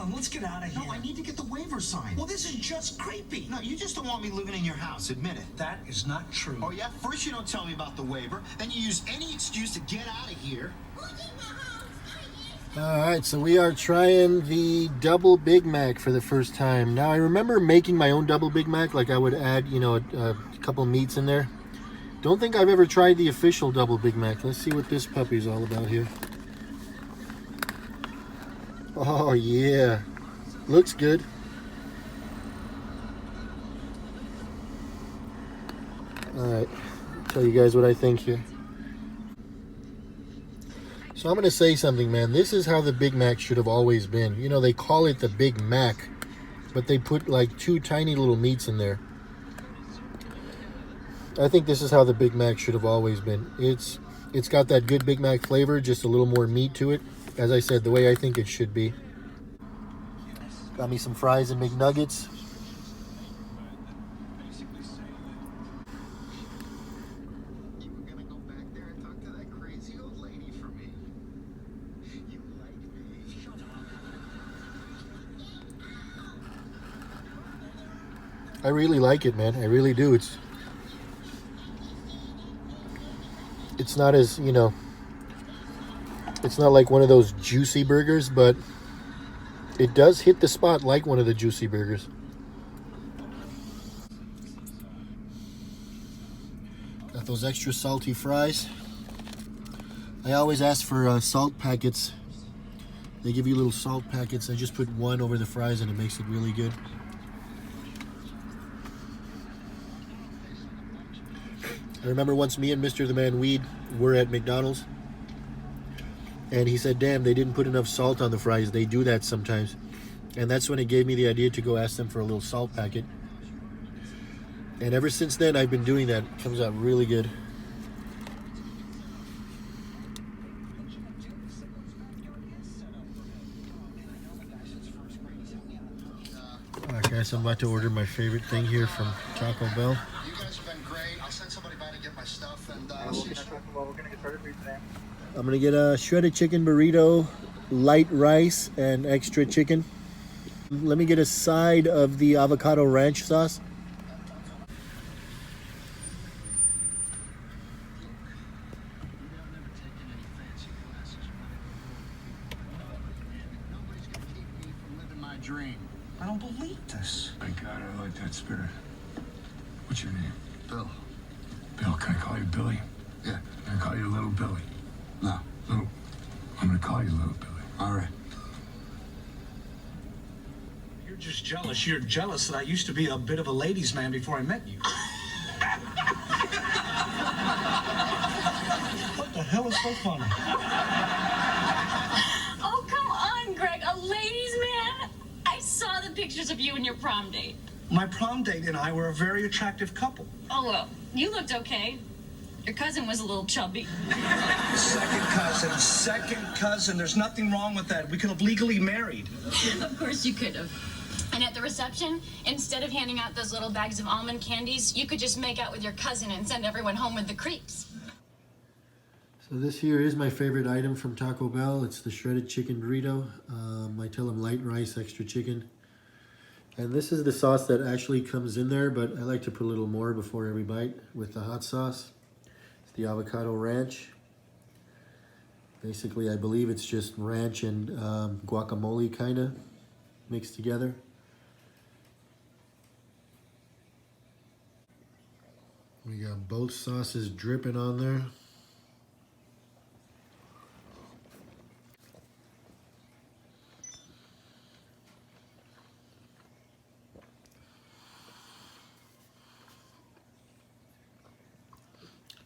on, let's get out of here. No, I need to get the waiver signed. Well, this is just creepy. No, you just don't want me living in your house. Admit it. That is not true. Oh, yeah? First you don't tell me about the waiver, then you use any excuse to get out of here. Alright, so we are trying the double Big Mac for the first time. Now, I remember making my own double Big Mac, like I would add, you know, a couple meats in there. Don't think I've ever tried the official double Big Mac. Let's see what this puppy's all about here. Oh, yeah. Looks good. Alright, tell you guys what I think here. So I'm going to say something, man. This is how the Big Mac should have always been. You know, they call it the Big Mac, but they put like 2 tiny little meats in there. I think this is how the Big Mac should have always been. It's got that good Big Mac flavor, just a little more meat to it. As I said, the way I think it should be. Got me some fries and McNuggets. I really like it, man. I really do. It's not as, you know, it's not like one of those juicy burgers, but it does hit the spot like one of the juicy burgers. Got those extra salty fries. I always ask for salt packets. They give you little salt packets. I just put 1 over the fries and it makes it really good. I remember once me and Mr. the Man Weed were at McDonald's, and he said, damn, they didn't put enough salt on the fries. They do that sometimes. And that's when it gave me the idea to go ask them for a little salt packet. And ever since then, I've been doing that. It comes out really good. Alright guys, I'm about to order my favorite thing here from Taco Bell. I'm gonna get a shredded chicken burrito, light rice, and extra chicken. Let me get a side of the avocado ranch sauce. I don't believe this. Thank God, I like that spirit. What's your name? Bill. Bill, can I call you Billy? Yeah. Can I call you Little Billy? No. Little. I'm gonna call you Little Billy. All right. You're just jealous. You're jealous that I used to be a bit of a ladies' man before I met you. What the hell is so funny? Oh, come on, Greg. A ladies' man? I saw the pictures of you and your prom date. My prom date and I were a very attractive couple. Oh, well, you looked okay. Your cousin was a little chubby. Second cousin. There's nothing wrong with that. We could have legally married. Of course you could have. And at the reception, instead of handing out those little bags of almond candies, you could just make out with your cousin and send everyone home with the creeps. So this here is my favorite item from Taco Bell. It's the shredded chicken burrito. I tell them light rice, extra chicken. And this is the sauce that actually comes in there, but I like to put a little more before every bite with the hot sauce. It's the avocado ranch. Basically, I believe it's just ranch and guacamole kind of mixed together. We got both sauces dripping on there.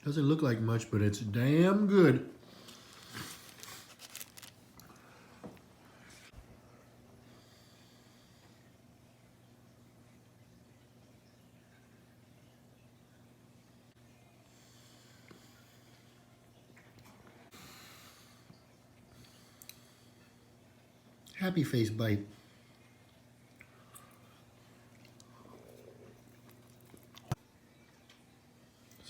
Doesn't look like much, but it's damn good. Happy face bite.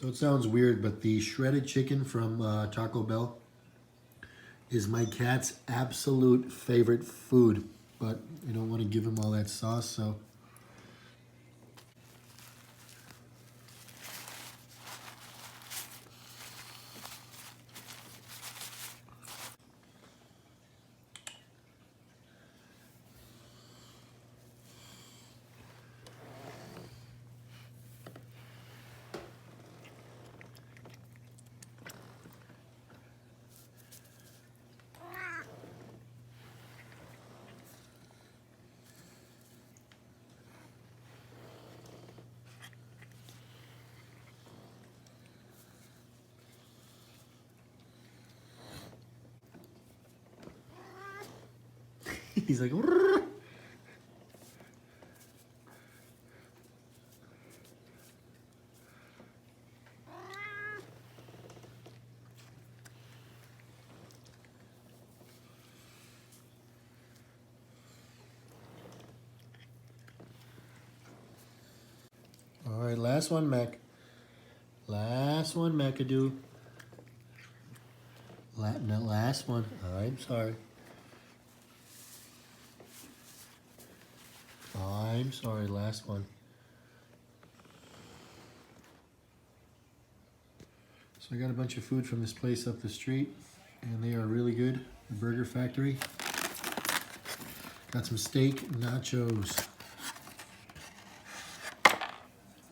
So it sounds weird, but the shredded chicken from Taco Bell is my cat's absolute favorite food. but you don't want to give him all that sauce, so. He's like, "Rrrr." All right, last one, Mac. Last one, McAdoo. No, last one. I'm sorry. I'm sorry, last one. So I got a bunch of food from this place up the street, and they are really good. The Burger Factory. Got some steak nachos.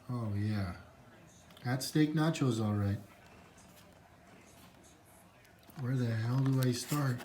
Oh yeah. That steak nachos all right. Where the hell do I start?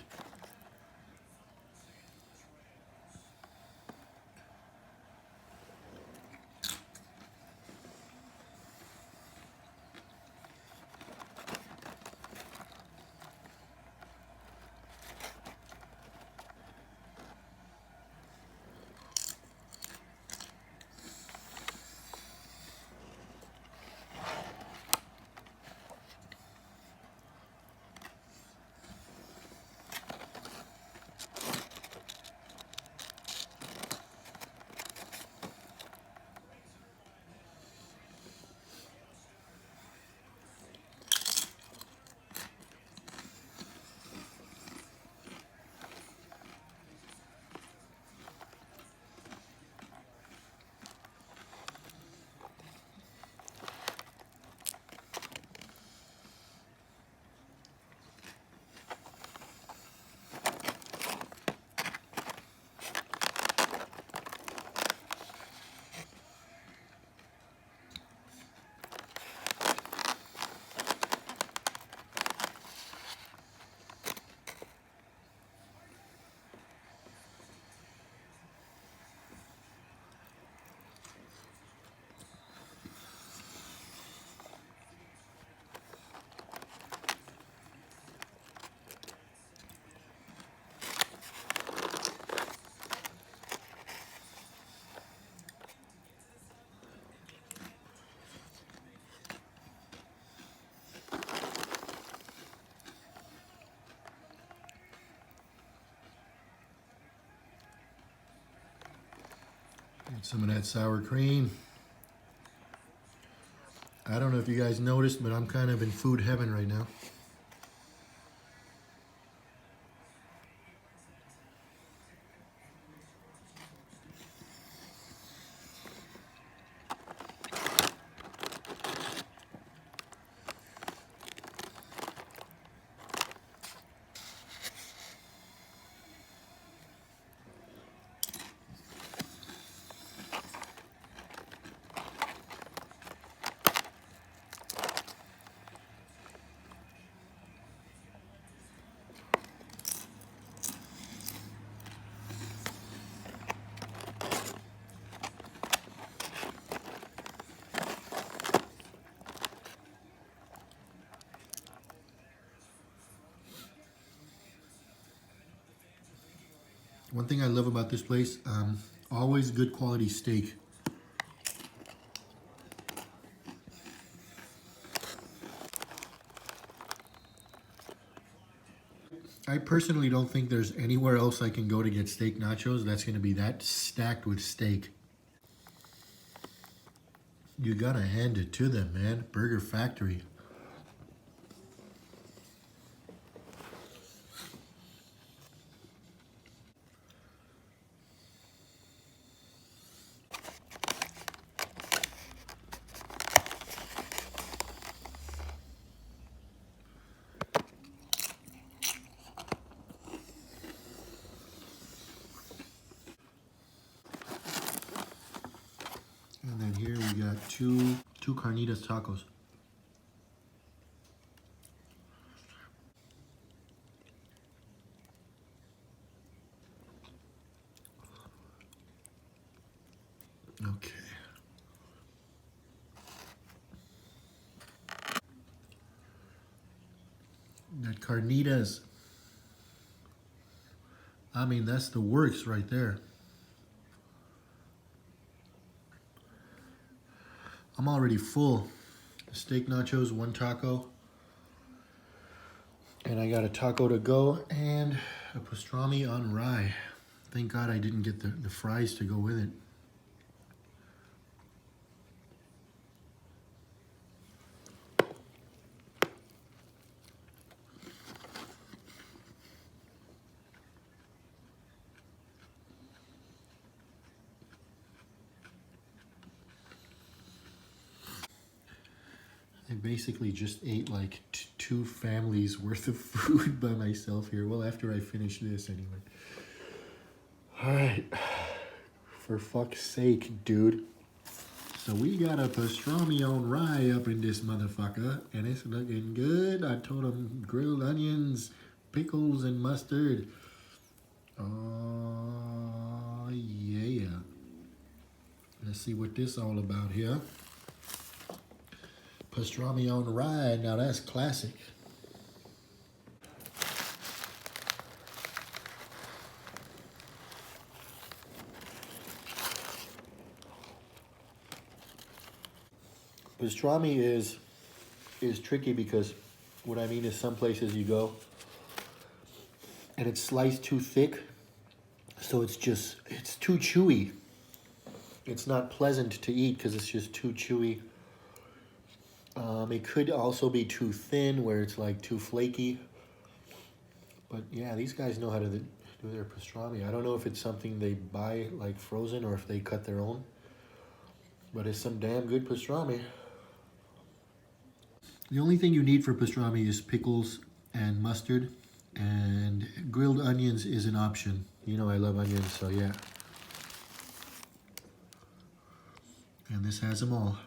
Get some of that sour cream. I don't know if you guys noticed, but I'm kind of in food heaven right now. One thing I love about this place, always good quality steak. I personally don't think there's anywhere else I can go to get steak nachos that's going to be that stacked with steak. You gotta hand it to them, man. Burger Factory. got two carnitas tacos. Okay. That carnitas. I mean, that's the works right there. I'm already full. Steak nachos, 1 taco. And I got a taco to go and a pastrami on rye. Thank God I didn't get the fries to go with it. I basically just ate like 2 families worth of food by myself here. Well, after I finish this anyway. All right. For fuck's sake, dude. So we got a pastrami on rye up in this motherfucker, and it's looking good. I told him grilled onions, pickles, and mustard. Oh, yeah. Let's see what this all about here. Pastrami on rye, now that's classic. Pastrami is tricky because what I mean is some places you go and it's sliced too thick, so it's too chewy. It's not pleasant to eat because it's just too chewy. It could also be too thin where it's like too flaky. But yeah, these guys know how to do their pastrami. I don't know if it's something they buy like frozen or if they cut their own. But it's some damn good pastrami. The only thing you need for pastrami is pickles and mustard, and grilled onions is an option. You know I love onions, so yeah. And this has them all.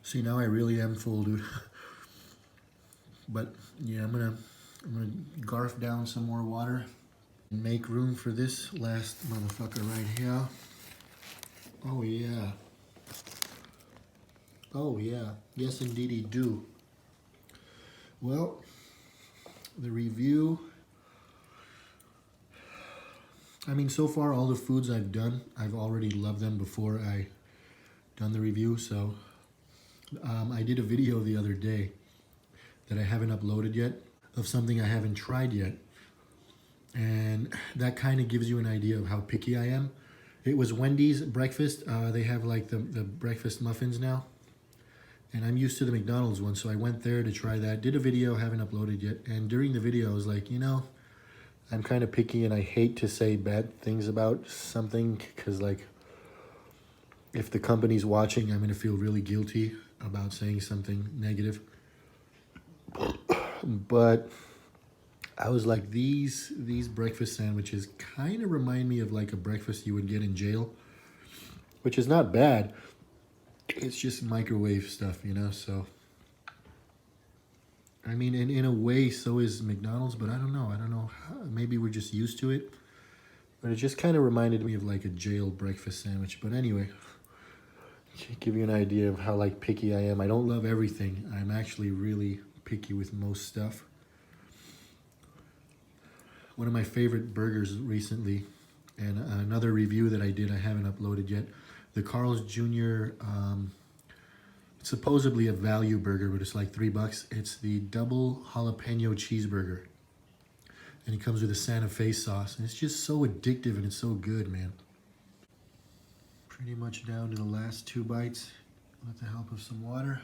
See, now I really am full, dude. But yeah, I'm gonna garf down some more water and make room for this last motherfucker right here. Oh yeah. Oh yeah. Yes, indeedy do. Well, the review. I mean, so far all the foods I've done, I've already loved them before I done the review. So I did a video the other day that I haven't uploaded yet of something I haven't tried yet. And that kind of gives you an idea of how picky I am. It was Wendy's breakfast. They have like the breakfast muffins now. And I'm used to the McDonald's one, so I went there to try that. Did a video, haven't uploaded yet. And during the video, I was like, you know, I'm kind of picky and I hate to say bad things about something because like if the company's watching, I'm going to feel really guilty about saying something negative. But I was like, these breakfast sandwiches kind of remind me of like a breakfast you would get in jail, which is not bad. It's just microwave stuff, you know, so. I mean, in a way, so is McDonald's, but I don't know. Maybe we're just used to it. But it just kind of reminded me of like a jail breakfast sandwich. But anyway, to give you an idea of how like picky I am. I don't love everything. I'm actually really picky with most stuff. One of my favorite burgers recently, and another review that I did, I haven't uploaded yet. The Carl's Jr. It's supposedly a value burger, but it's like $3. It's the double jalapeno cheeseburger. And it comes with a Santa Fe sauce. And it's just so addictive and it's so good, man. Pretty much down to the last 2 bites with the help of some water.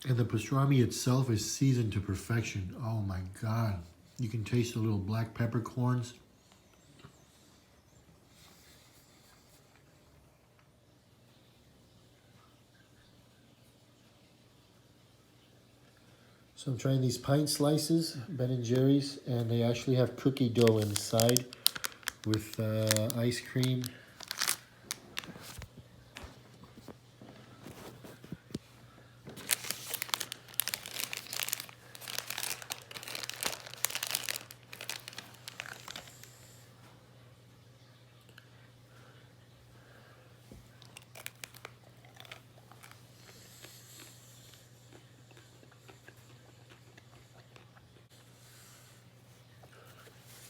And the pastrami itself is seasoned to perfection. Oh my God. You can taste the little black peppercorns. So I'm trying these pint slices, Ben & Jerry's, and they actually have cookie dough inside with ice cream.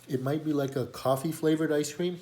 It might be like a coffee flavored ice cream.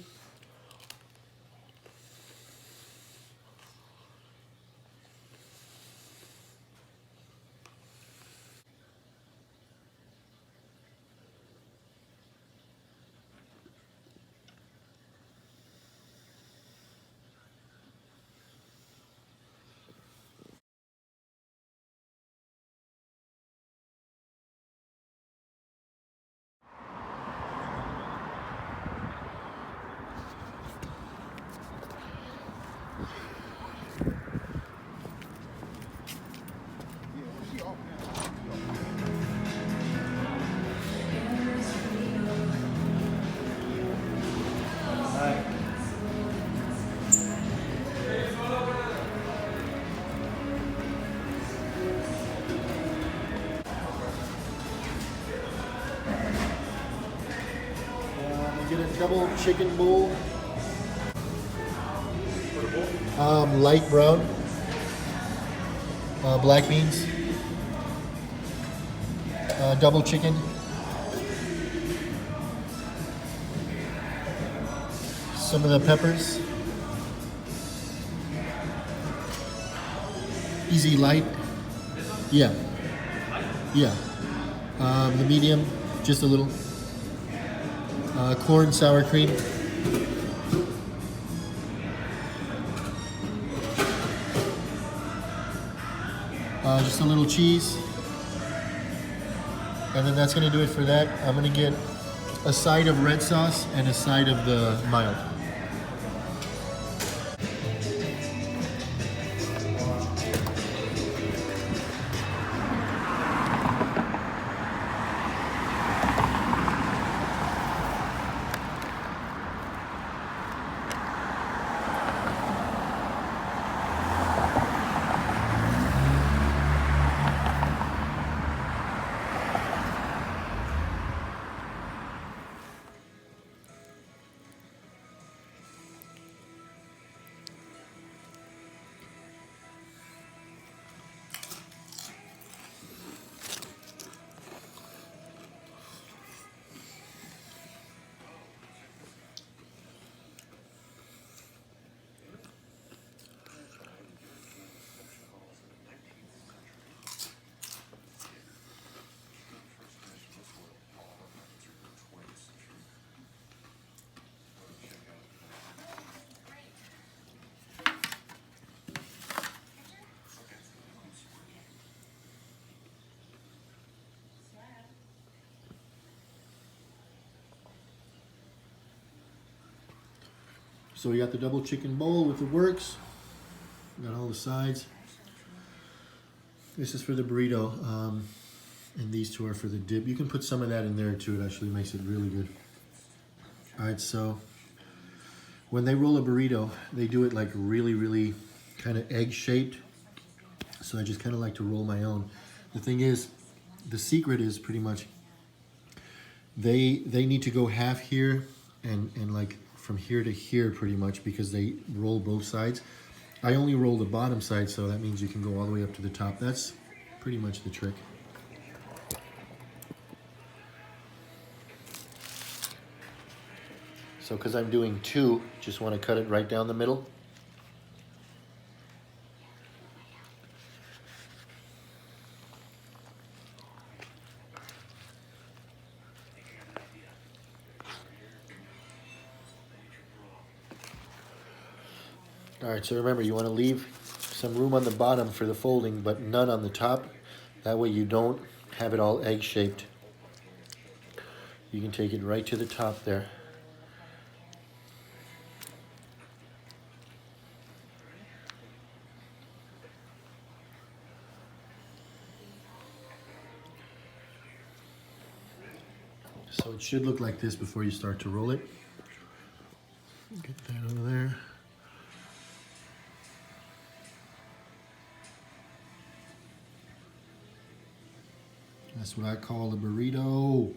Get a double chicken bowl. Light brown. Black beans. Double chicken. Some of the peppers. Easy light. Yeah. Yeah. The medium, just a little. Corn sour cream. Just a little cheese. And then that's going to do it for that. I'm going to get a side of red sauce and a side of the mild. So we got the double chicken bowl with the works. Got all the sides. This is for the burrito, and these two are for the dip. You can put some of that in there too. It actually makes it really good. All right, so when they roll a burrito, they do it like really, really kind of egg shaped. So I just kind of like to roll my own. The thing is, the secret is pretty much they need to go half here and like from here to here pretty much, because they roll both sides. I only roll the bottom side, so that means you can go all the way up to the top. That's pretty much the trick. So because I'm doing two, just want to cut it right down the middle. All right, so remember, you want to leave some room on the bottom for the folding, but none on the top. That way you don't have it all egg-shaped. You can take it right to the top there. So it should look like this before you start to roll it. Get that over there. That's what I call a burrito.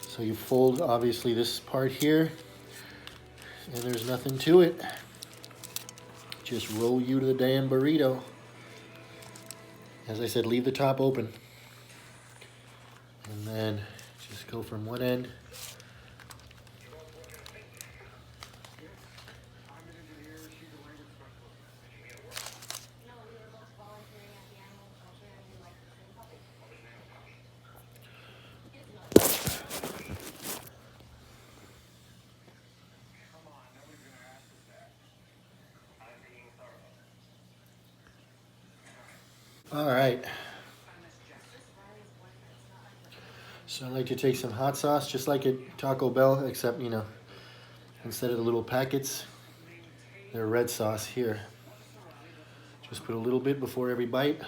So you fold, obviously, this part here, and there's nothing to it. Just roll you to the damn burrito. As I said, leave the top open. And then just go from one end. All right. So I like to take some hot sauce, just like at Taco Bell, except, you know, instead of the little packets, they're red sauce here. Just put a little bit before every bite.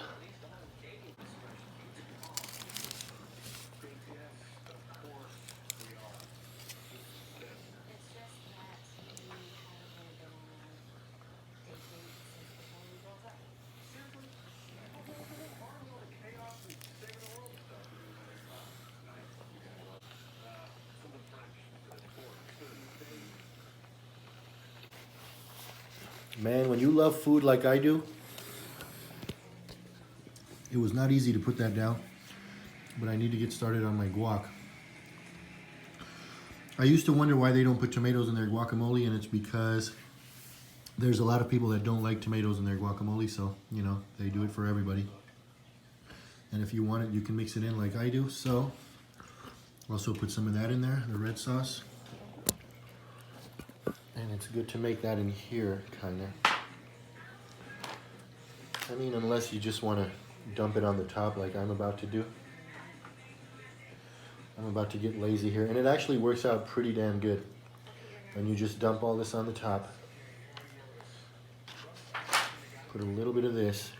Man, when you love food like I do, it was not easy to put that down, but I need to get started on my guac. I used to wonder why they don't put tomatoes in their guacamole, and it's because there's a lot of people that don't like tomatoes in their guacamole, so, you know, they do it for everybody. And if you want it, you can mix it in like I do, so also put some of that in there, the red sauce. And it's good to make that in here, kind of. I mean, unless you just want to dump it on the top like I'm about to do. I'm about to get lazy here. And it actually works out pretty damn good when you just dump all this on the top. Put a little bit of this.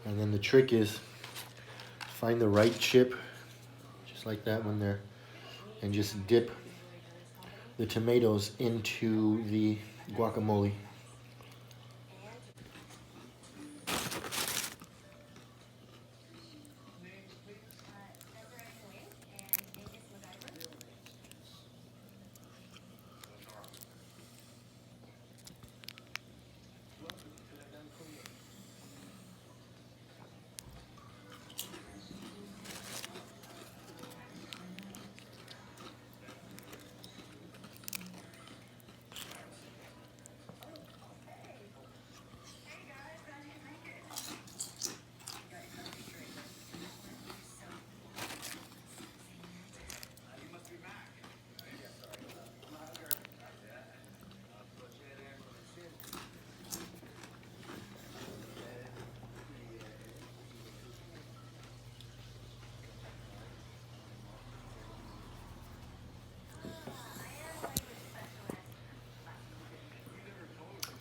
And then the trick is find the right chip, just like that one there. And just dip the tomatoes into the guacamole.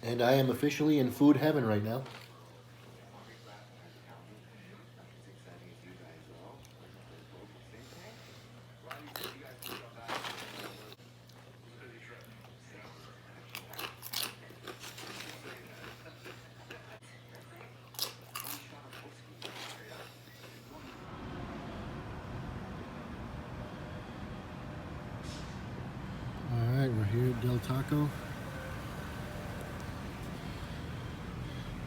And I am officially in food heaven right now. All right, we're here at Del Taco.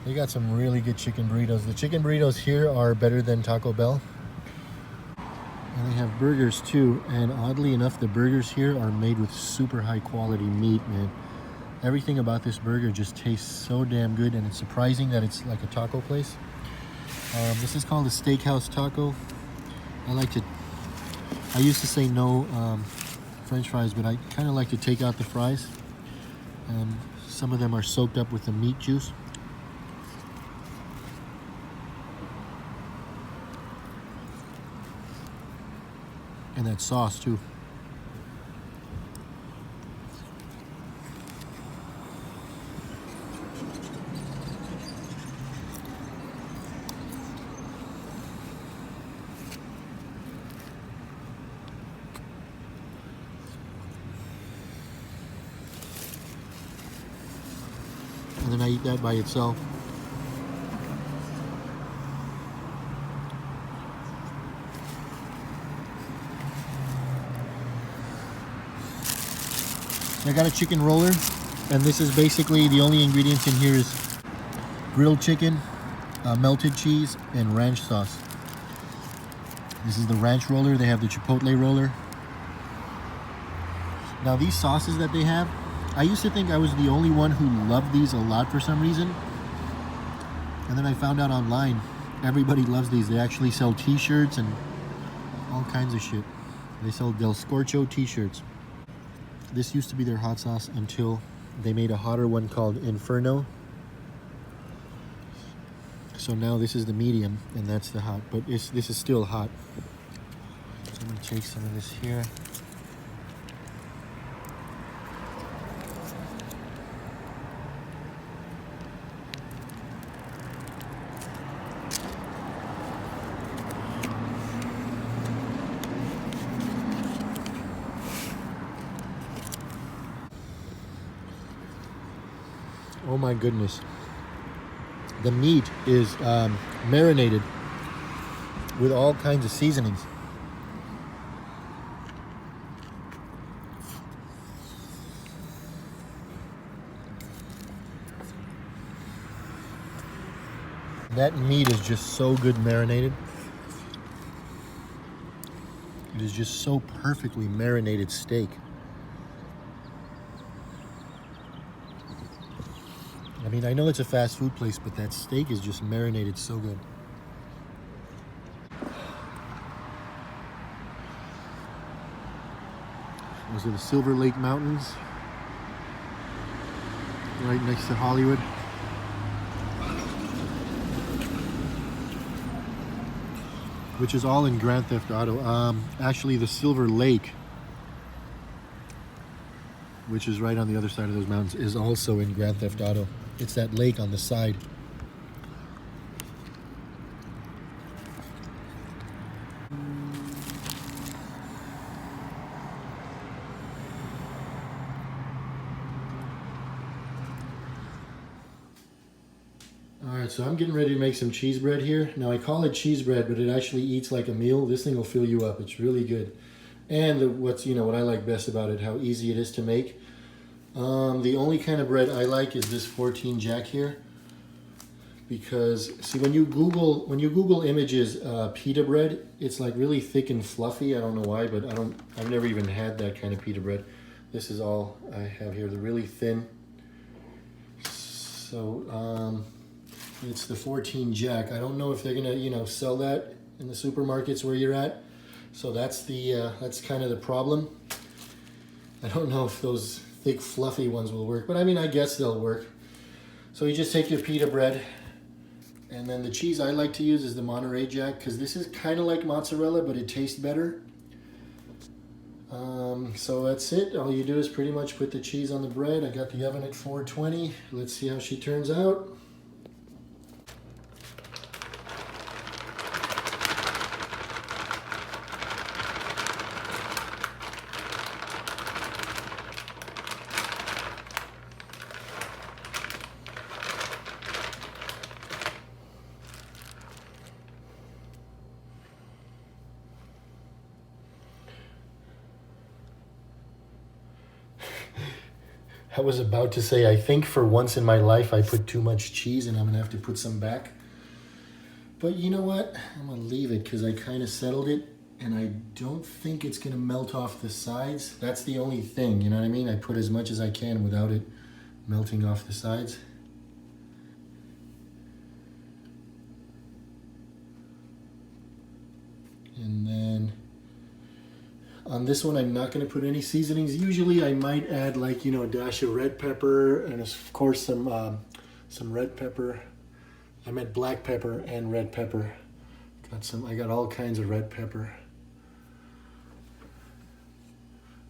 They got some really good chicken burritos. The chicken burritos here are better than Taco Bell. And they have burgers too. And oddly enough, the burgers here are made with super high quality meat, man. Everything about this burger just tastes so damn good, and it's surprising that it's like a taco place. This is called a steakhouse taco. I used to say no French fries, but I kind of like to take out the fries Some of them are soaked up with the meat juice. And that sauce too. And then I eat that by itself. I got a chicken roller, and this is basically the only ingredients in here is grilled chicken, melted cheese, and ranch sauce. This is the ranch roller. They have the chipotle roller. Now these sauces that they have, I used to think I was the only one who loved these a lot for some reason. And then I found out online, everybody loves these. They actually sell t-shirts and all kinds of shit. They sell Del Scorcho t-shirts. This used to be their hot sauce until they made a hotter one called Inferno. So now this is the medium and that's the hot, but this is still hot. So I'm gonna take some of this here. Oh my goodness. The meat is marinated with all kinds of seasonings. That meat is just so good marinated. It is just so perfectly marinated steak. I mean, I know it's a fast food place, but that steak is just marinated so good. Those are the Silver Lake Mountains, right next to Hollywood. Which is all in Grand Theft Auto. Actually, the Silver Lake, which is right on the other side of those mountains, is also in Grand Theft Auto. It's that lake on the side. Alright, so I'm getting ready to make some cheese bread here. Now I call it cheese bread, but it actually eats like a meal. This thing will fill you up. It's really good. And what I like best about it, how easy it is to make. The only kind of bread I like is this 14 Jack here, because see, when you Google images pita bread, it's like really thick and fluffy. I don't know why, but I've never even had that kind of pita bread. This is all I have here. They're really thin. So it's the 14 Jack. I don't know if they're gonna sell that in the supermarkets where you're at. So that's kind of the problem. I don't know if those thick fluffy ones will work, but I mean, I guess they'll work. So you just take your pita bread, and then the cheese I like to use is the Monterey Jack, because this is kind of like mozzarella, but it tastes better. So that's it. All you do is pretty much put the cheese on the bread. I got the oven at 420. Let's see how she turns out. I was about to say, I think for once in my life I put too much cheese and I'm gonna have to put some back. But you know what? I'm gonna leave it because I kind of settled it and I don't think it's gonna melt off the sides. That's the only thing, you know what I mean? I put as much as I can without it melting off the sides. And then On this one, I'm not going to put any seasonings. Usually I might add like, you know, a dash of red pepper and of course some red pepper. I meant black pepper and red pepper. I got all kinds of red pepper.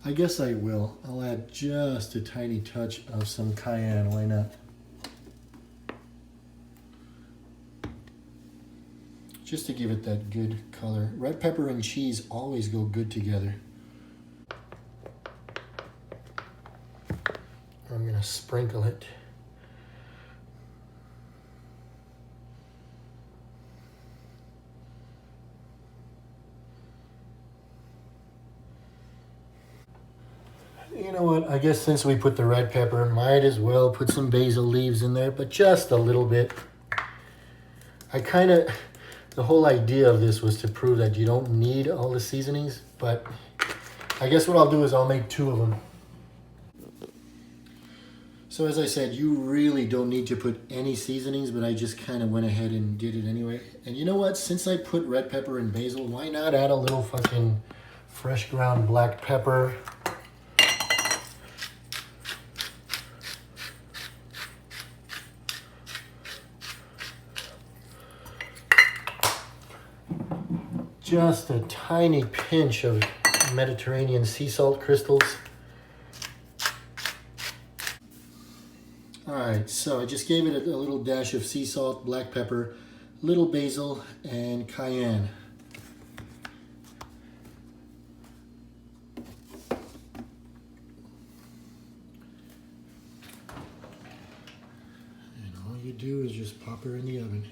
I guess I will. I'll add just a tiny touch of some cayenne. Why not? Just to give it that good color. Red pepper and cheese always go good together. I'm gonna sprinkle it. You know what, I guess since we put the red pepper, might as well put some basil leaves in there, but just a little bit. The whole idea of this was to prove that you don't need all the seasonings, but I guess what I'll do is I'll make 2 of them. So as I said, you really don't need to put any seasonings, but I just kind of went ahead and did it anyway. And you know what, since I put red pepper and basil, why not add a little fucking fresh ground black pepper? Just a tiny pinch of Mediterranean sea salt crystals. Alright, so I just gave it a little dash of sea salt, black pepper, little basil, and cayenne. And all you do is just pop her in the oven.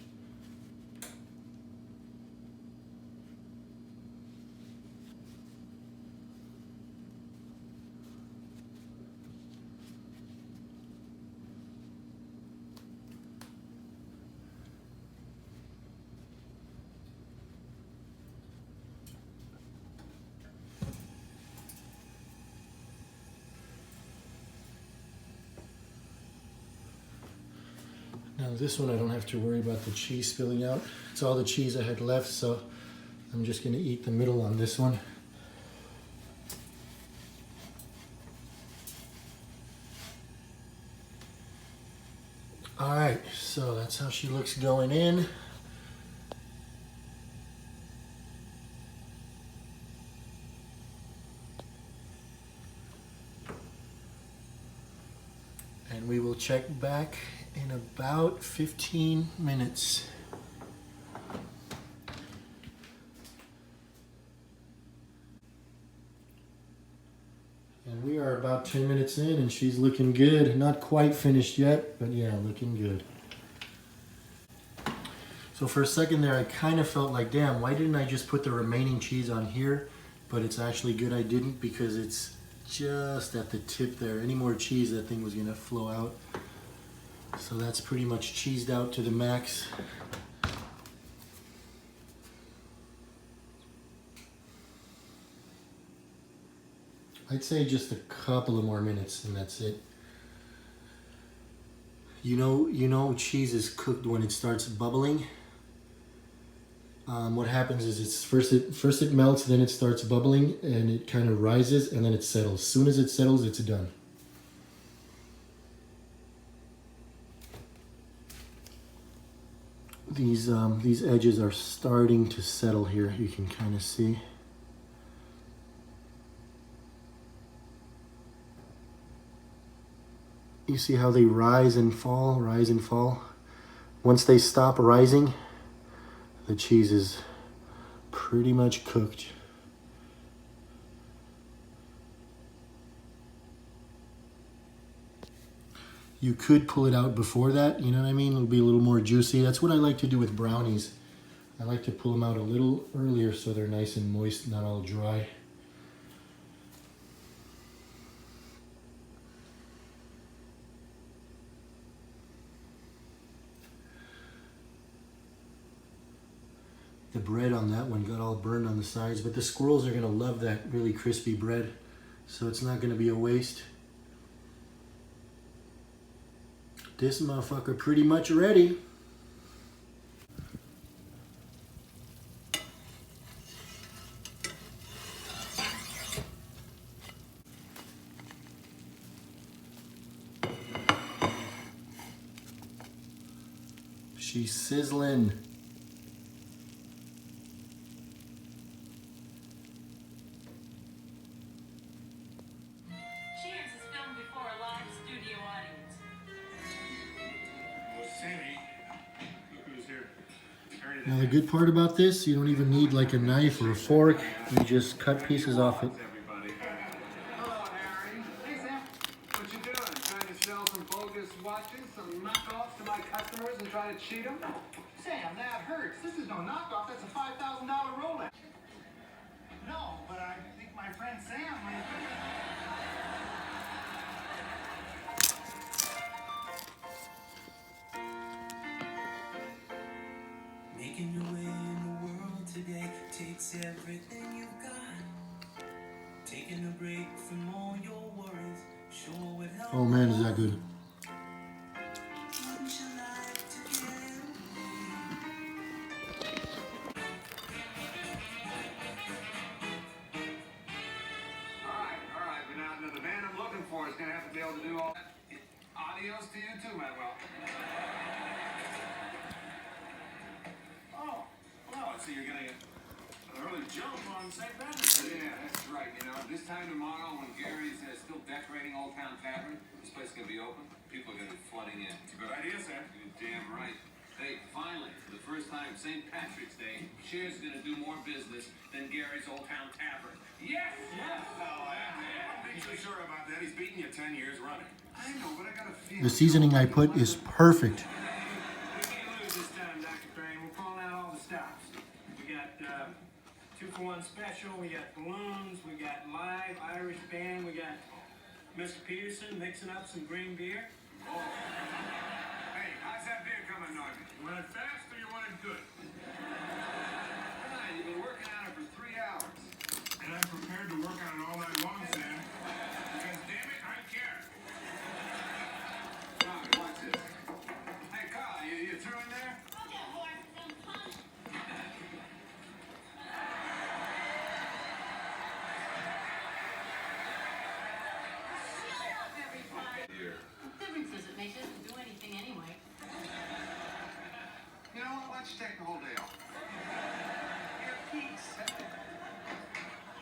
Now this one I don't have to worry about the cheese spilling out. It's all the cheese I had left, so I'm just going to eat the middle on this one. Alright, so that's how she looks going in. And we will check back in about 15 minutes. And we are about 10 minutes in and she's looking good. Not quite finished yet, but yeah, looking good. So for a second there, I kind of felt like, damn, why didn't I just put the remaining cheese on here? But it's actually good I didn't, because it's just at the tip there. Any more cheese, that thing was gonna flow out. So that's pretty much cheesed out to the max. I'd say just a couple of more minutes and that's it. You know cheese is cooked when it starts bubbling. What happens is it's first it melts, then it starts bubbling and it kind of rises and then it settles. As soon as it settles, it's done. These edges are starting to settle here. You can kind of see. You see how they rise and fall, rise and fall? Once they stop rising, the cheese is pretty much cooked. You could pull it out before that, you know what I mean? It'll be a little more juicy. That's what I like to do with brownies. I like to pull them out a little earlier so they're nice and moist, not all dry. The bread on that one got all burned on the sides, but the squirrels are gonna love that really crispy bread, so it's not gonna be a waste. This motherfucker pretty much ready. She's sizzling. Cheers is filmed before a live studio audience. Well, Sammy, look who's here. Now the good part about this, you don't even need like a knife or a fork. You just cut pieces off it. Everybody. Hello, Harry. Hey, Sam. What you doing? Trying to sell some bogus watches, some knockoffs to my customers and try to cheat them? Sam, that hurts. This is no knockoff. That's a $5,000 Rolex. No, but I think my friend Sam might. Making your way in the world today takes everything you've got. Taking a break from all your worries sure would help. Oh man, is that good. Wouldn't you like to get All right, but now the man I'm looking for is going to have to be able to do all that. Adios to you too, Manuel. Oh, well, so you're getting an early jump on St. Patrick's Day. Yeah, that's right. You know, this time tomorrow when Gary's still decorating Old Town Tavern, this place is going to be open. People are going to be flooding in. It's a good idea, Sam. You're damn right. Hey, finally, for the first time, St. Patrick's Day, Cheers is going to do more business than Gary's Old Town Tavern. Yes! Yeah. Oh, yeah. I'm so sure about that. He's beaten you 10 years running. I know, but I got a feeling. The seasoning I put is perfect. We can't lose this time, Dr. Crane. We're calling out all the stops. We got 2-for-1 special. We got balloons. We got live Irish band. We got Mr. Peterson mixing up some green beer. Oh. Hey, how's that beer coming, Norman? You want it fast or you want it good? Fine, you've been working on it for 3 hours. And I'm prepared to work on it all night long, Sam. Because, damn it, I care. Tommy, watch this. Hey, Carl, you through in there? Here. What difference does it make? It doesn't do anything anyway. You know what? Why don't you take the whole day off? Your piece.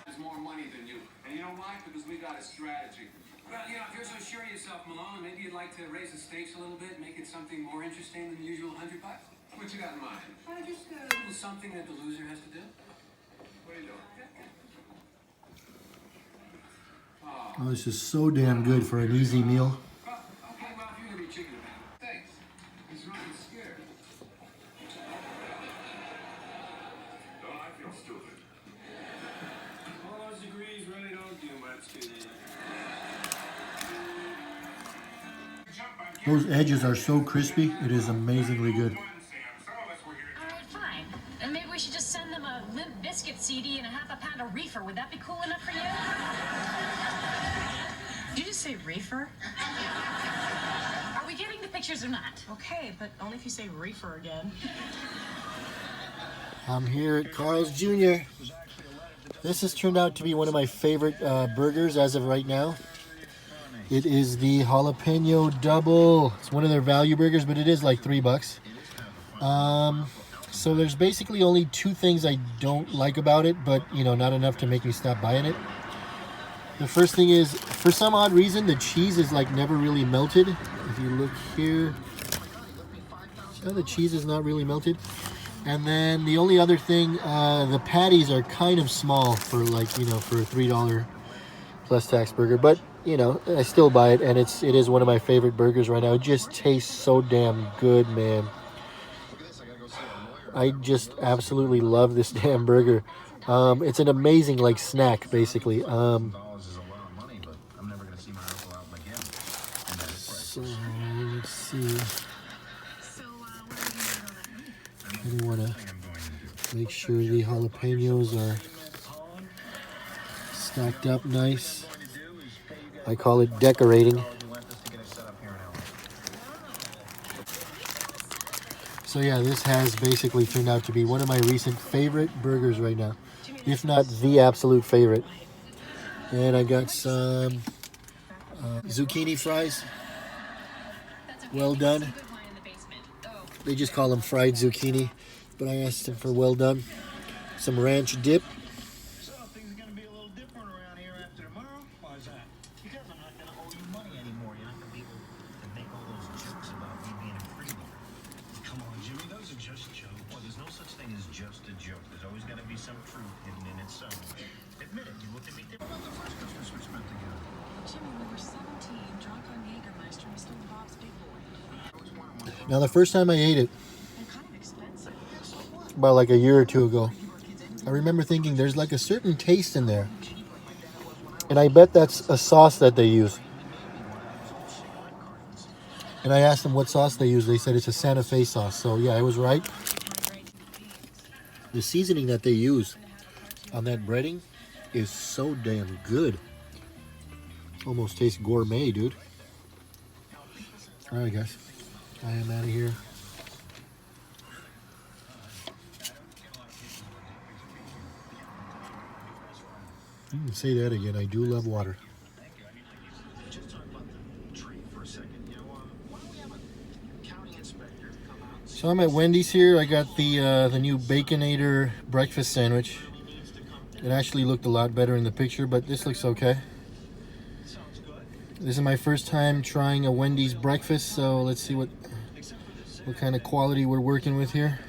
There's more money than you. And you know why? Because we got a strategy. Well, you know, if you're so sure of yourself, Malone, maybe you'd like to raise the stakes a little bit, make it something more interesting than the usual $100. What you got in mind? Just a little something that the loser has to do. What are you doing? Oh, this is so damn good for an easy meal. Well, okay, well, if you're going to be chicken about it. Thanks. He's running scared. Don't I feel stupid? All those degrees really don't do much, do they? Those edges are so crispy. It is amazingly good. All right, fine. Then maybe we should just send them a Limp Biscuit CD and a half a pound of reefer. Would that be cool enough for you? Did you just say reefer? Are we getting the pictures or not? Okay, but only if you say reefer again. I'm here at Carl's Jr. This has turned out to be one of my favorite burgers as of right now. It is the jalapeno double. It's one of their value burgers, but it is like $3. So there's basically only 2 things I don't like about it, but you know, not enough to make me stop buying it. The first thing is, for some odd reason, the cheese is like never really melted. If you look here, so the cheese is not really melted. And then the only other thing, the patties are kind of small for like, you know, for a $3 plus tax burger. But, you know, I still buy it, and it is one of my favorite burgers right now. It just tastes so damn good, man. I just absolutely love this damn burger. It's an amazing, like, snack, basically. So, let's see. I want to make sure the jalapenos are stacked up nice. I call it decorating. So yeah, this has basically turned out to be one of my recent favorite burgers right now, if not the absolute favorite. And I got some zucchini fries. Well done. They just call them fried zucchini, but I asked him for well done. Some ranch dip. So things are gonna be a little different around here after tomorrow. Why is that? Because I'm not gonna owe you money anymore. You're not gonna be able to make all those jokes about me being a freebie. Come on, Jimmy, those are just jokes. Well, there's no such thing as just a joke. There's always gonna be some truth hidden in it somewhere. Admit it. You looked at me different. What about the first Christmas we spent together? Jimmy, we were 17, drunk on Jägermeister, and still Bob's Big Boy. Now the first time I ate it, They're kind of expensive. about like a year or two ago, I remember thinking there's like a certain taste in there. And I bet that's a sauce that they use. And I asked them what sauce they use. They said it's a Santa Fe sauce. So yeah, I was right. The seasoning that they use on that breading is so damn good. Almost tastes gourmet, dude. Alright guys, I am out of here. You can say that again. I do love water. Just talk about the tree for a second. You know, why don't we have a county inspector come out? So I'm at Wendy's here. I got the new Baconator breakfast sandwich. It actually looked a lot better in the picture, but this looks okay. This is my first time trying a Wendy's breakfast, so let's see what kind of quality we're working with here.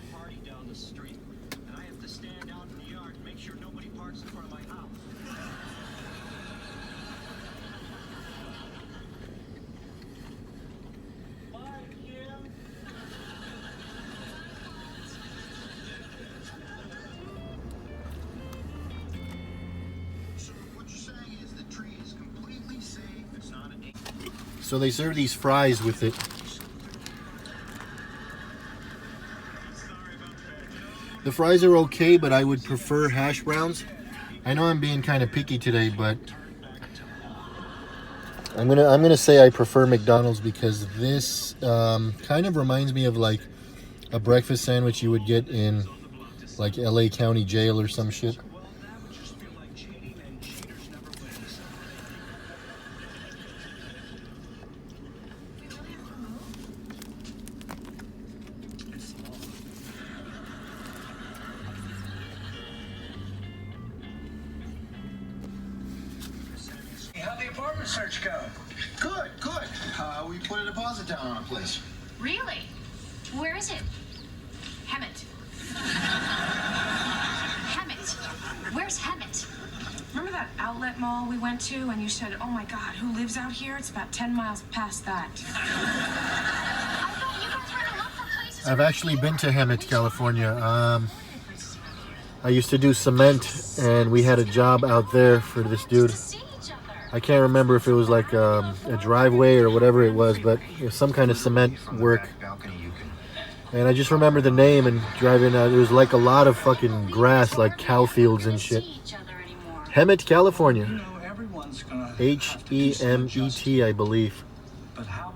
So they serve these fries with it. The fries are okay, but I would prefer hash browns. I know I'm being kind of picky today, but I'm gonna say I prefer McDonald's because this kind of reminds me of like a breakfast sandwich you would get in like LA County Jail or some shit. How'd the apartment search go? Good, good. We put a deposit down on a place. Really? Where is it? Hemet. Hemet. Where's Hemet? Remember that outlet mall we went to and you said, oh my God, who lives out here? It's about 10 miles past that. I thought you guys were gonna look for places. I've actually been to Hemet, California. I used to do cement, and we had a job out there for this dude. I can't remember if it was like a driveway or whatever it was, but it was some kind of cement work. And I just remember the name and driving out. It was like a lot of fucking grass, like cow fields and shit. Hemet, California. Everyone's gonna H-E-M-E-T, I believe. But how